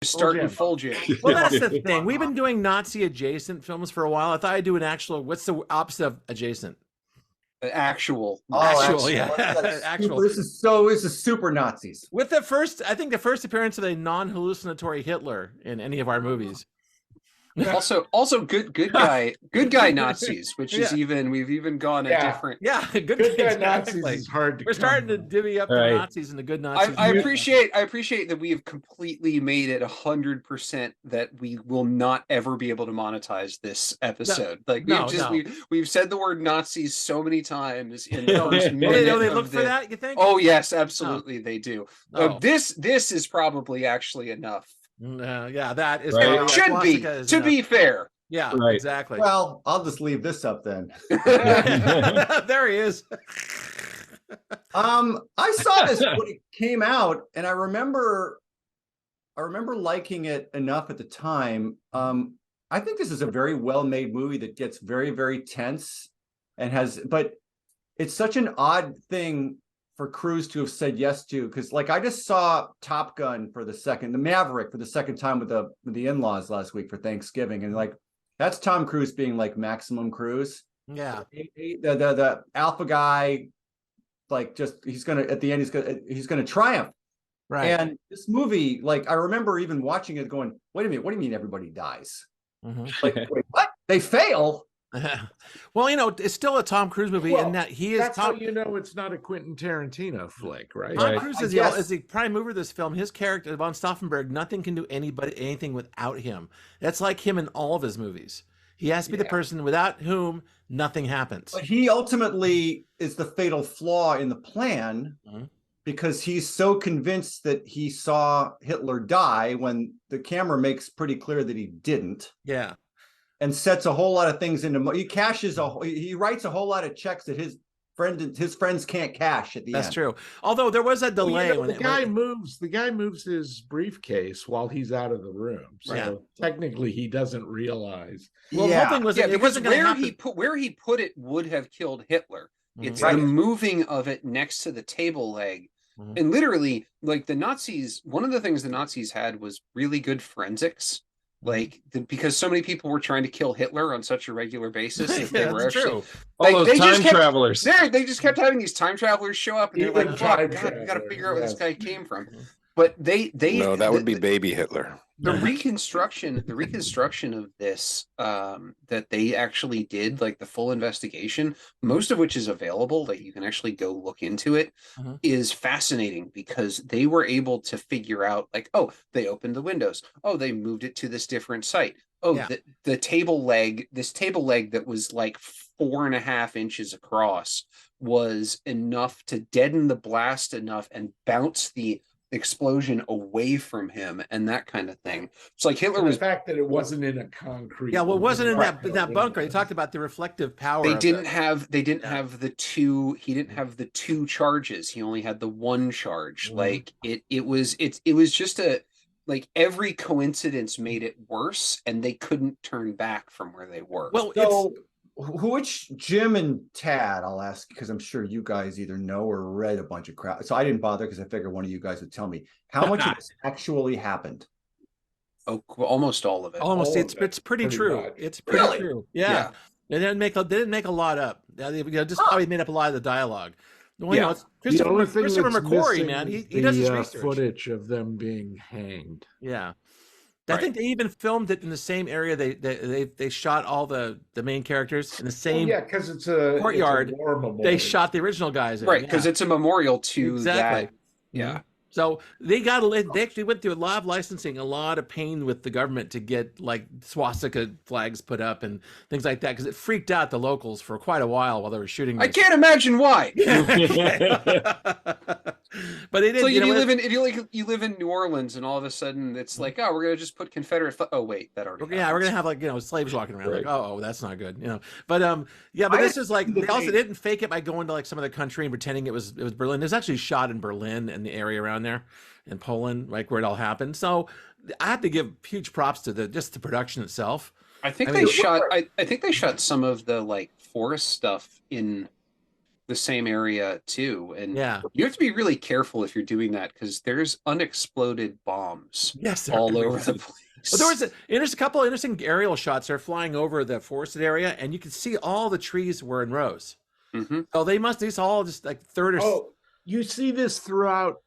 starting full jam. Well, that's the thing. We've been doing Nazi adjacent films for a while. I thought I'd do an actual. What's the opposite of adjacent? Actual. Actual, yeah. Actual. This is super Nazis. With the first, I think the first appearance of a non-hallucinatory Hitler in any of our movies. Also good guy Nazis, which is we've even gone a different. Yeah, good guy Nazis is hard to We're starting to divvy up the Nazis and the good Nazis. I appreciate that we have completely made it 100% that we will not ever be able to monetize this episode. We've said the word Nazis so many times in the first minute. They look for that, you think? Oh yes, absolutely they do. This is probably actually enough. Yeah, that is right. Should be to be fair. Yeah, exactly. Well, I'll just leave this up then. There he is. I saw this when it came out, and I remember liking it enough at the time. I think this is a very well-made movie that gets very, very tense and but it's such an odd thing for Cruise to have said yes to, because like I just saw Top Gun the Maverick for the second time with the in-laws last week for Thanksgiving, and like that's Tom Cruise being like maximum Cruise. Yeah, the alpha guy, like just he's gonna triumph. Right. And this movie, like I remember even watching it, going, "Wait a minute, what do you mean everybody dies? Like, wait, what? They fail?" Well, it's still a Tom Cruise movie, and that he is. That's how you know it's not a Quentin Tarantino flick, right? Tom Cruise is the prime mover of this film. His character, von Stauffenberg, nothing can do anything without him. That's like him in all of his movies. He has to be the person without whom nothing happens. But he ultimately is the fatal flaw in the plan, because he's so convinced that he saw Hitler die when the camera makes pretty clear that he didn't. Yeah. And sets a whole lot of things into he writes a whole lot of checks that his friends can't cash at the end. That's true. Although there was a delay when the guy moves his briefcase while he's out of the room. So technically he doesn't realize. Well, the whole thing was it wasn't where he put it would have killed Hitler. It's the moving of it next to the table leg. And literally, like the Nazis, one of the things the Nazis had was really good forensics. Like because so many people were trying to kill Hitler on such a regular basis that they were actually true. All those time travelers. They just kept having these time travelers show up, and they're like, "Fuck, God, we got to figure out where this guy came from." But that would be baby Hitler. The reconstruction of this that they actually did, like the full investigation, most of which is available, that you can actually go look into it, is fascinating because they were able to figure out, like, oh, they opened the windows, oh, they moved it to this different site, the table leg, this table leg that was like 4.5 inches across was enough to deaden the blast enough and bounce the explosion away from him and that kind of thing. It's like Hitler was the fact that it wasn't in a concrete. Yeah, well, it wasn't in that bunker. They talked about the reflective power. They didn't have the two. He didn't have the 2 charges. He only had the 1 charge. Like it was just like every coincidence made it worse, and they couldn't turn back from where they were. Well, so which Jim and Tad, I'll ask, because I'm sure you guys either know or read a bunch of crap. So I didn't bother because I figured one of you guys would tell me how much of this actually happened. Oh, almost all of it. It's pretty true. Much. It's pretty true. Yeah. They didn't make a lot up. They just probably made up a lot of the dialogue. Well, it's Christopher McQuarrie, man. He does his research. Footage of them being hanged. Yeah. I think they even filmed it in the same area. They shot all the main characters in the same because it's a courtyard. It's a war memorial. They shot the original guys in, right, because it's a memorial to that. Yeah. So they actually went through a lot of licensing, a lot of pain with the government to get like swastika flags put up and things like that, because it freaked out the locals for quite a while they were shooting. I can't imagine why. But they did. So you live in New Orleans, and all of a sudden it's like, oh, we're gonna just put Confederate. Oh wait, that already. Yeah, we're gonna have like slaves walking around. Right. Like, oh, that's not good. But but this is like they also didn't fake it by going to like some other country and pretending it was Berlin. It was actually shot in Berlin and the area around there, in Poland, like where it all happened. So I have to give huge props to the production itself. I think they shot some of the like forest stuff in the same area too, and yeah, you have to be really careful if you're doing that because there's unexploded bombs yes, all over the place. Well, there was a couple of interesting aerial shots. They're flying over the forested area, and you can see all the trees were in rows. So they must these all just like third or. You see this throughout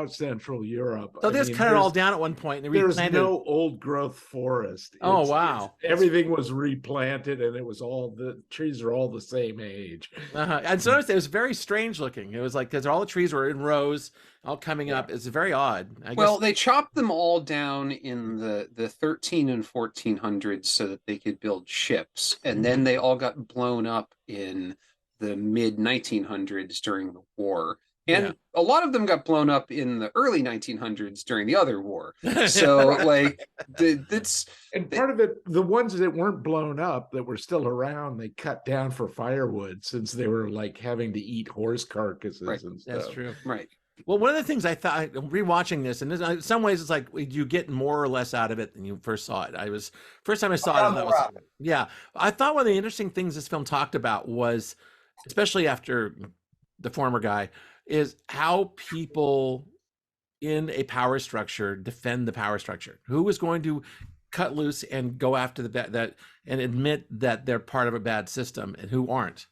Central Europe. So they just cut it all down at one point and there's no old growth forest. Oh wow! Everything was replanted, and it was all the trees are all the same age. And so it was very strange looking. It was like because all the trees were in rows, all coming up. It's very odd. I guess. They chopped them all down in the 13 and 1400s so that they could build ships, and then they all got blown up in the mid 1900s during the war. And a lot of them got blown up in the early 1900s during the other war. So, like, that's... And part of it, the ones that weren't blown up, that were still around, they cut down for firewood since they were, like, having to eat horse carcasses and stuff. That's true. Right. Well, one of the things I thought, rewatching this, and in some ways it's like you get more or less out of it than you first saw it. First time I saw it, I thought one of the interesting things this film talked about was, especially after the former guy, is how people in a power structure defend the power structure. Who is going to cut loose and go after that and admit that they're part of a bad system, and who aren't?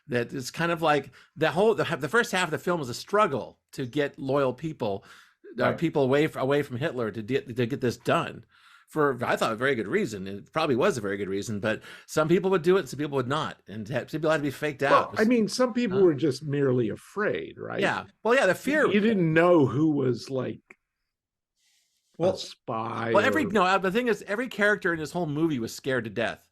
That it's kind of like the first half of the film is a struggle to get loyal people, people away from Hitler to get this done. For I thought a very good reason. It probably was a very good reason, but some people would do it, some people would not, and some people had to be faked out. I mean, some people were just merely afraid, right? Yeah. Well, yeah, the fear. You didn't know who was like a spy. Well, the thing is, every character in this whole movie was scared to death.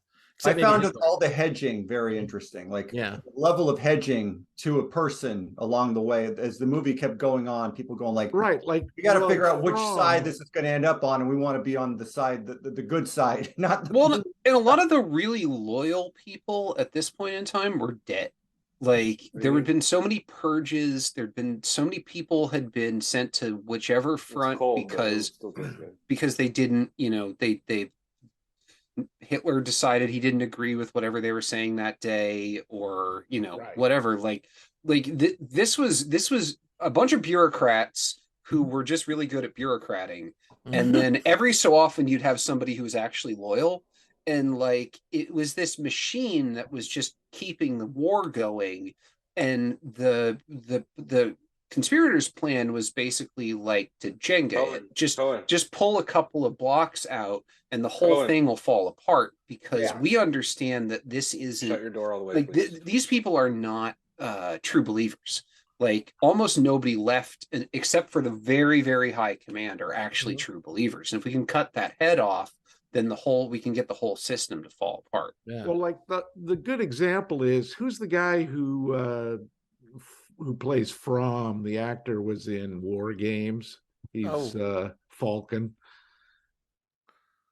I found all the hedging very interesting. Like the level of hedging to a person along the way as the movie kept going on, people going like, like we got to figure out which side this is going to end up on, and we want to be on the side, the good side, not the and a lot of the really loyal people at this point in time were dead. Like there had been so many purges, there'd been so many people had been sent to whichever front because they didn't, they Hitler decided he didn't agree with whatever they were saying that day, or whatever. This was a bunch of bureaucrats who were just really good at bureaucrating, and then every so often you'd have somebody who was actually loyal, and like it was this machine that was just keeping the war going, and the conspirators' plan was basically like to Jenga it. Just pull a couple of blocks out and the whole thing will fall apart, because we understand that this isn't shut your door all the way. These people are not true believers. Like almost nobody left except for the very, very high command are actually true believers. And if we can cut that head off, then we can get the whole system to fall apart. Yeah. Well, like the good example is, who's the guy who plays Fromm? The actor was in War Games. He's Falcon.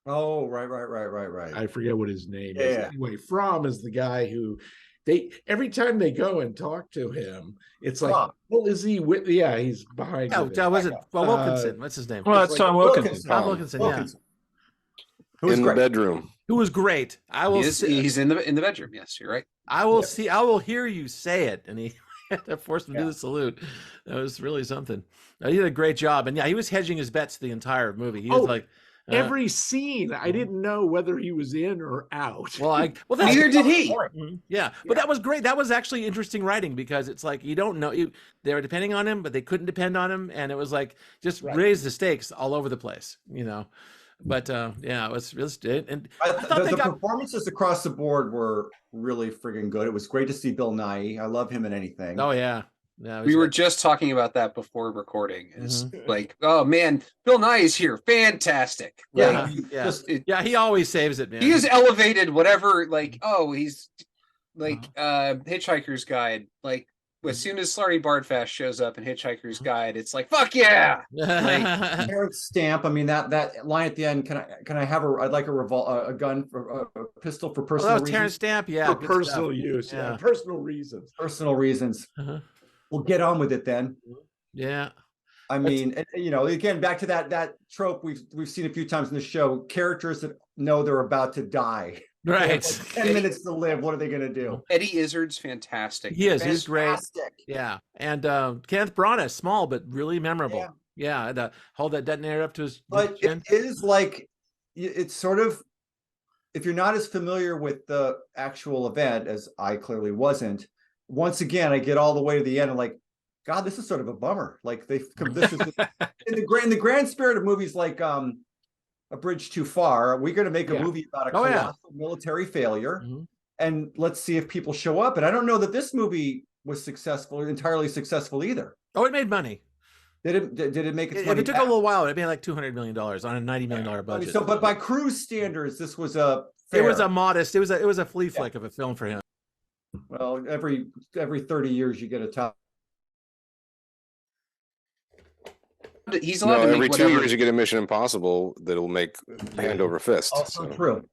Oh, right. I forget what his name is. Anyway, Fromm is the guy who every time they go and talk to him, it's like, well, is he with? Yeah, he's behind. Was it Wilkinson? What's his name? Well, that's Tom Wilkinson. Tom Wilkinson. In the bedroom. Who was great. He's in the bedroom. Yes, you're right. I will hear you say it, and he had to force him to do the salute. That was really something. He did a great job, and he was hedging his bets the entire movie. He was like. Every scene, I didn't know whether he was in or out. Neither did he. Yeah, but that was great. That was actually interesting writing, because it's like you don't know. They were depending on him, but they couldn't depend on him, and it was like just raise the stakes all over the place, But it was really. And I thought the performances across the board were really friggin' good. It was great to see Bill Nighy. I love him in anything. Oh yeah. We were just talking about that before recording. It's like, oh man, Bill Nighy's here, fantastic. He always saves it, man. He has elevated whatever. Like, he's like Hitchhiker's Guide. Like, as soon as Slarty Bardfast shows up in Hitchhiker's Guide, it's like, fuck yeah! Like, Terrence Stamp. I mean, that line at the end. Can I have I'd like a gun for a pistol for personal reasons. Terrence Stamp, for personal use, personal reasons. Personal reasons. We'll get on with it then. Yeah. I mean, again, back to that trope we've seen a few times in the show. Characters that know they're about to die. Right. 10 minutes to live. What are they going to do? Eddie Izzard's fantastic. He is. He's great. Fantastic. Yeah. And Kenneth Branagh, small but really memorable. Yeah. Hold that detonator up to his chin. It is like, it's sort of, if you're not as familiar with the actual event as I clearly wasn't, once again I get all the way to the end and like, God, this is sort of a bummer. Like this is in the grand spirit of movies like A Bridge Too Far. We're going to make a movie about a colossal military failure, and let's see if people show up. And I don't know that this movie was entirely successful either. Oh, it made money. Did it make its money? It took a little while. It made like $200 million on a $90 million budget. So, but by Cruise standards, this was a modest. It was a flea flick of a film for him. Well, every 30 years you get a top. He's allowed to make every whatever. 2 years you get a Mission Impossible that'll make hand over fist. Also true.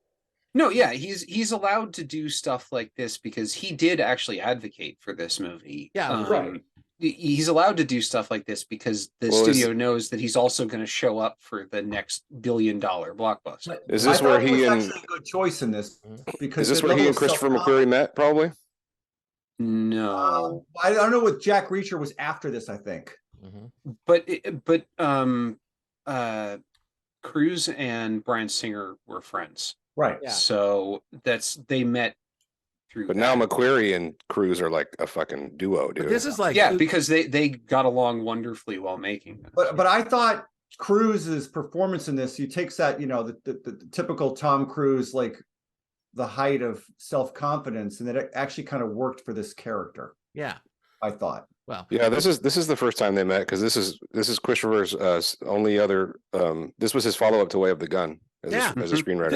No, yeah, he's allowed to do stuff like this because he did actually advocate for this movie. Yeah, right. He's allowed to do stuff like this because the studio knows that he's also going to show up for the next $1 billion blockbuster. Is this where he and actually a good choice in this? Because is this where he and Christopher McQuarrie met? Probably. No, I don't know. What Jack Reacher was after this, I think. But Cruise and Bryan Singer were friends, right? Yeah. So they met through. But now McQuarrie and Cruise are like a fucking duo, dude. But this is like because they got along wonderfully while making this. But I thought Cruise's performance in this, he takes that, the typical Tom Cruise, like the height of self-confidence, and that it actually kind of worked for this character. Yeah, I thought. Well, yeah, this is the first time they met because this is Christopher's only other. This was his follow up to Way of the Gun as a screenwriter.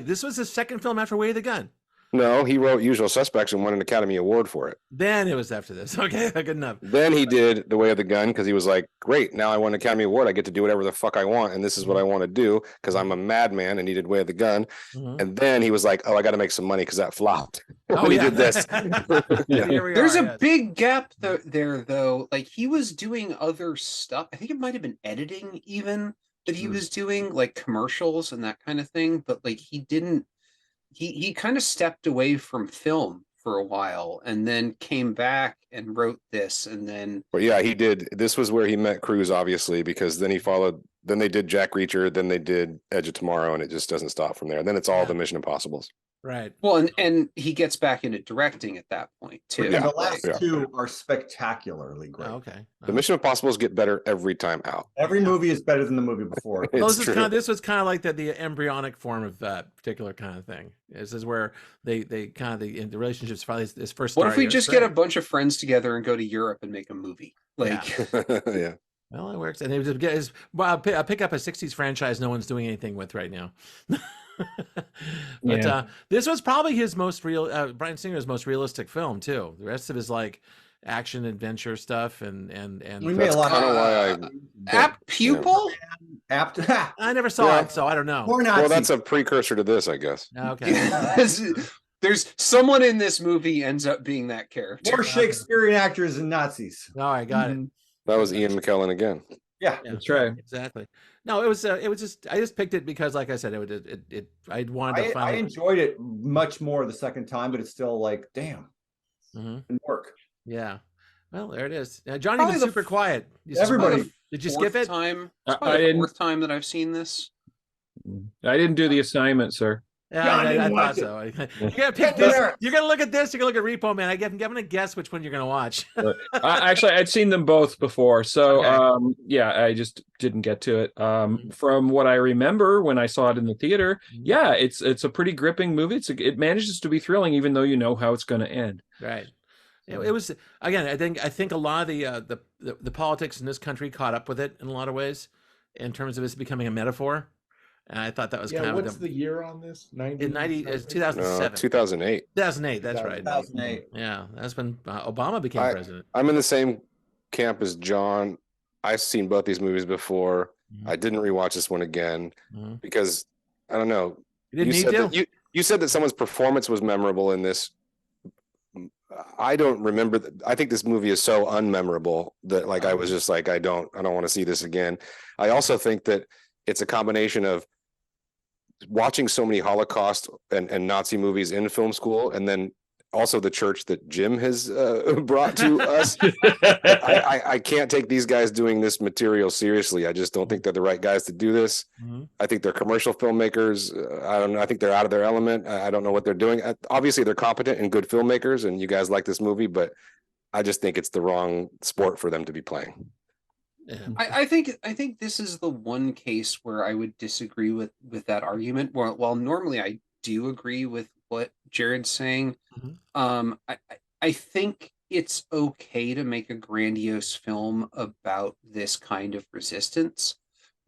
This was his second film after Way of the Gun. No, he wrote Usual Suspects and won an Academy Award for it. Then it was after this. Okay, good enough. Then he did The Way of the Gun because he was like, great, now I won an Academy Award. I get to do whatever the fuck I want. And this is what I want to do because I'm a madman, and he did Way of the Gun. And then he was like, oh, I got to make some money because that flopped. He did this. There's a big gap there, though. Like, he was doing other stuff. I think it might have been editing even that he was doing, like commercials and that kind of thing. But like, he didn't. He kind of stepped away from film for a while and then came back and wrote this, and then. But yeah, he did. This was where he met Cruise, obviously, because then then they did Jack Reacher, then they did Edge of Tomorrow, and it just doesn't stop from there. And then it's all the Mission Impossibles. Right. Well, and he gets back into directing at that point too. Yeah, the last two are spectacularly great. Oh, okay. The Mission Impossibles get better every time out. Every movie is better than the movie before. This was kind of like the embryonic form of that particular kind of thing. This is where they kind of the relationships finally is first. What if we just get a bunch of friends together and go to Europe and make a movie? Like, yeah. Well, it works, and it was pick up a '60s franchise no one's doing anything with right now. But this was probably his most real, Bryan Singer's most realistic film too. The rest of his like action adventure stuff and we made a lot of Apt Pupil. Apt. I never saw it, so I don't know. Well, that's a precursor to this, I guess. Okay. There's someone in this movie ends up being that character. More Shakespearean actors and Nazis. Oh, I got it. That was Ian McKellen again. Yeah, that's right. Exactly. No, it was just I just picked it because, like I said, I wanted to find. I enjoyed it much more the second time, but it's still like, damn, it work. Yeah. Well, there it is. Johnny was super quiet. Everybody, did you skip it? I didn't. Fourth time that I've seen this. I didn't do the assignment, sir. Yeah, I thought so. You gotta pick this. You're gonna look at this. You're gonna look at Repo Man. I'm gonna guess which one you're gonna watch. Actually, I'd seen them both before, so I just didn't get to it. From what I remember when I saw it in the theater, it's a pretty gripping movie. It manages to be thrilling, even though you know how it's going to end. Right. It was again. I think a lot of the politics in this country caught up with it in a lot of ways, in terms of it becoming a metaphor. And I thought that was kind of what's the year on this? 2007. 2008. 2008. That's right. 2008. Yeah, that's when Obama became president. I'm in the same camp as John. I've seen both these movies before. I didn't rewatch this one again because I don't know. You didn't need to. You said that someone's performance was memorable in this. I don't remember. I think this movie is so unmemorable that I was just like, I don't want to see this again. I also think that it's a combination of watching so many Holocaust and Nazi movies in film school, and then also the church that Jim has brought to us. I can't take these guys doing this material seriously. I just don't think they're the right guys to do this. I think they're commercial filmmakers. I don't know. I think they're out of their element. I don't know what they're doing. Obviously, they're competent and good filmmakers, and you guys like this movie, but I just think it's the wrong sport for them to be playing. Yeah. I think this is the one case where I would disagree with that argument. While normally I do agree with what Jared's saying, I think it's okay to make a grandiose film about this kind of resistance.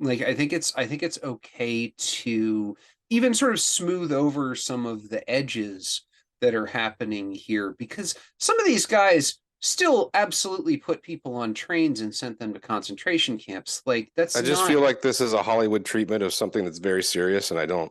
Like I think it's okay to even sort of smooth over some of the edges that are happening here, because some of these guys still absolutely put people on trains and sent them to concentration camps. Like I just feel like this is a Hollywood treatment of something that's very serious, and I don't.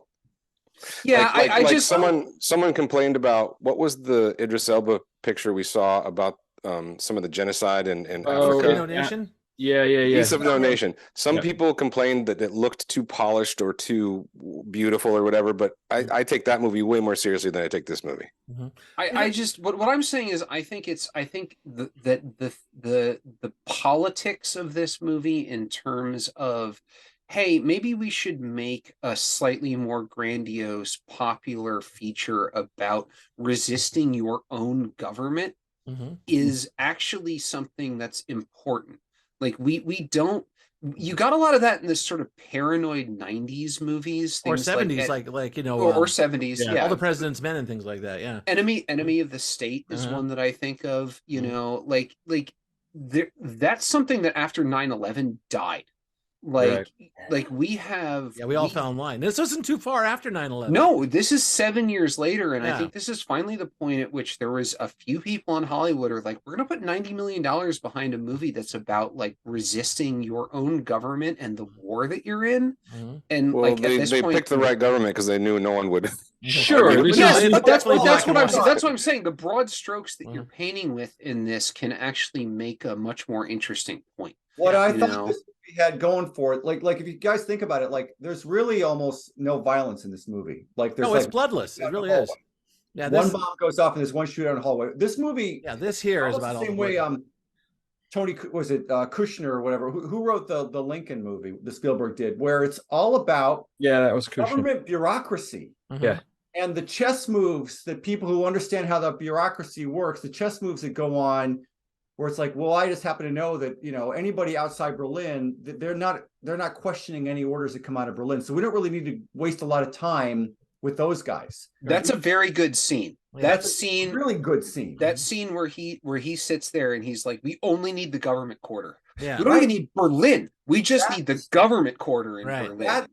Yeah, I just someone complained about, what was the Idris Elba picture we saw about some of the genocide in Africa? Nation? Yeah. Piece of No Nation. Some people complained that it looked too polished or too beautiful or whatever, but I take that movie way more seriously than I take this movie. I just what I'm saying is I think the politics of this movie in terms of, hey, maybe we should make a slightly more grandiose, popular feature about resisting your own government is actually something that's important. Like we don't, you got a lot of that in this sort of paranoid 90s movies, or 70s, like or 70s, yeah. All the President's Men and things like that, yeah. Enemy of the State is one that I think of, like that's something that after 9/11 died. Like we all fell in line. This wasn't too far after 9/11. No, this is 7 years later, and I think this is finally the point at which there was a few people in Hollywood are like, we're gonna put $90 million behind a movie that's about like resisting your own government and the war that you're in. And they picked the right government because they knew no one would. Sure, yes, but that's what I'm saying. The broad strokes that you're painting with in this can actually make a much more interesting point. What I thought this movie had going for it, like if you guys think about it, like there's really almost no violence in this movie. Like there's it's bloodless. It really is. Yeah, one bomb goes off and there's one shootout in the hallway. This movie, this here is about the same way. Tony, was it Kushner or whatever? Who wrote the Lincoln movie? The Spielberg did, where it's all about that was Kushner. Government bureaucracy. Yeah. And the chess moves that people who understand how the bureaucracy works, the chess moves that go on, where it's like, well, I just happen to know that, anybody outside Berlin, they're not questioning any orders that come out of Berlin. So we don't really need to waste a lot of time with those guys. That's a very good scene. That scene, really good scene. That scene where he sits there and he's like, we only need the government quarter. Yeah. We don't even need Berlin. We just need the government quarter in Berlin.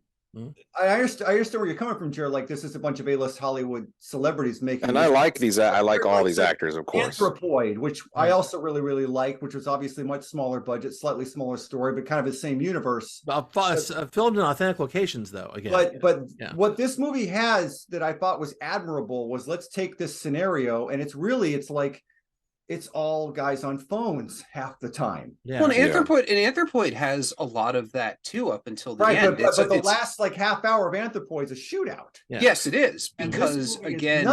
I understand where you're coming from, Jared. Like, this is a bunch of A-list Hollywood celebrities making. And I like these. I like all these actors, of course. Anthropoid, which I also really, really like, which was obviously much smaller budget, slightly smaller story, but kind of the same universe. Filmed in authentic locations, though. Again, but what this movie has that I thought was admirable was, let's take this scenario, and it's like it's all guys on phones half the time. Yeah. Well, Anthropoid has a lot of that too up until the end. But the last half hour of Anthropoid is a shootout. Yeah. Yes, it is, because again,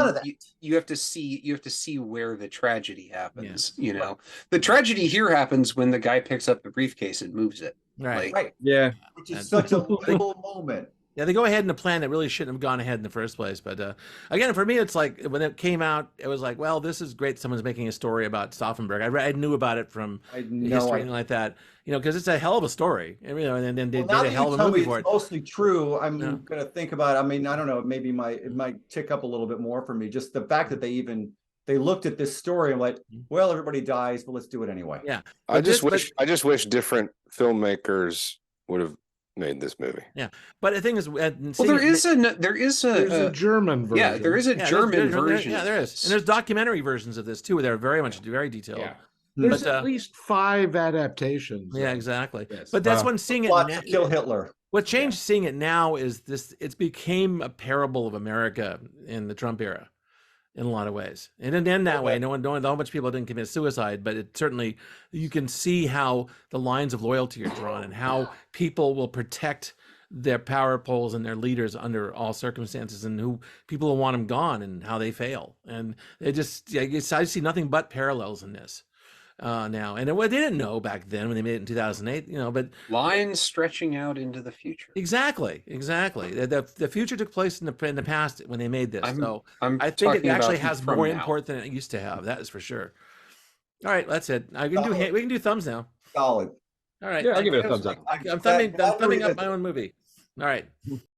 you have to see where the tragedy happens. Yeah. The tragedy here happens when the guy picks up the briefcase and moves it. Right. Yeah. Which is such a little moment. Yeah, they go ahead in a plan that really shouldn't have gone ahead in the first place. But again, for me, it's like when it came out, it was like, well, this is great. Someone's making a story about Stauffenberg. I knew about it from history and like that, because it's a hell of a story. And then they did a hell of a movie for it. It's mostly true. I'm going to think about it. I mean, I don't know. Maybe it might tick up a little bit more for me. Just the fact that they looked at this story and like, well, everybody dies, but let's do it anyway. Yeah. I just wish different filmmakers would have made this movie. Yeah, but the thing is, there's a German version. Yeah, there is a German version. Yeah, there is, and there's documentary versions of this too. They're very detailed. Yeah. There's at least 5 adaptations. Yeah, exactly. Yes. But that's when seeing it now, kill Hitler. What changed seeing it now is this: it became a parable of America in the Trump era, in a lot of ways. And it ended that way. No one, how much people didn't commit suicide, but it certainly, you can see how the lines of loyalty are drawn and how people will protect their power poles and their leaders under all circumstances, and who people who want them gone and how they fail. And it just, I see nothing but parallels in this now. And they didn't know back then when they made it in 2008, but lines stretching out into the future. Exactly. The future took place in the past when they made this. I think it actually has more import than it used to have. That is for sure. All right, that's it. We can do thumbs now. Solid. All right. Yeah, I'll give it a thumbs up. I'm thumbing up my own movie. All right.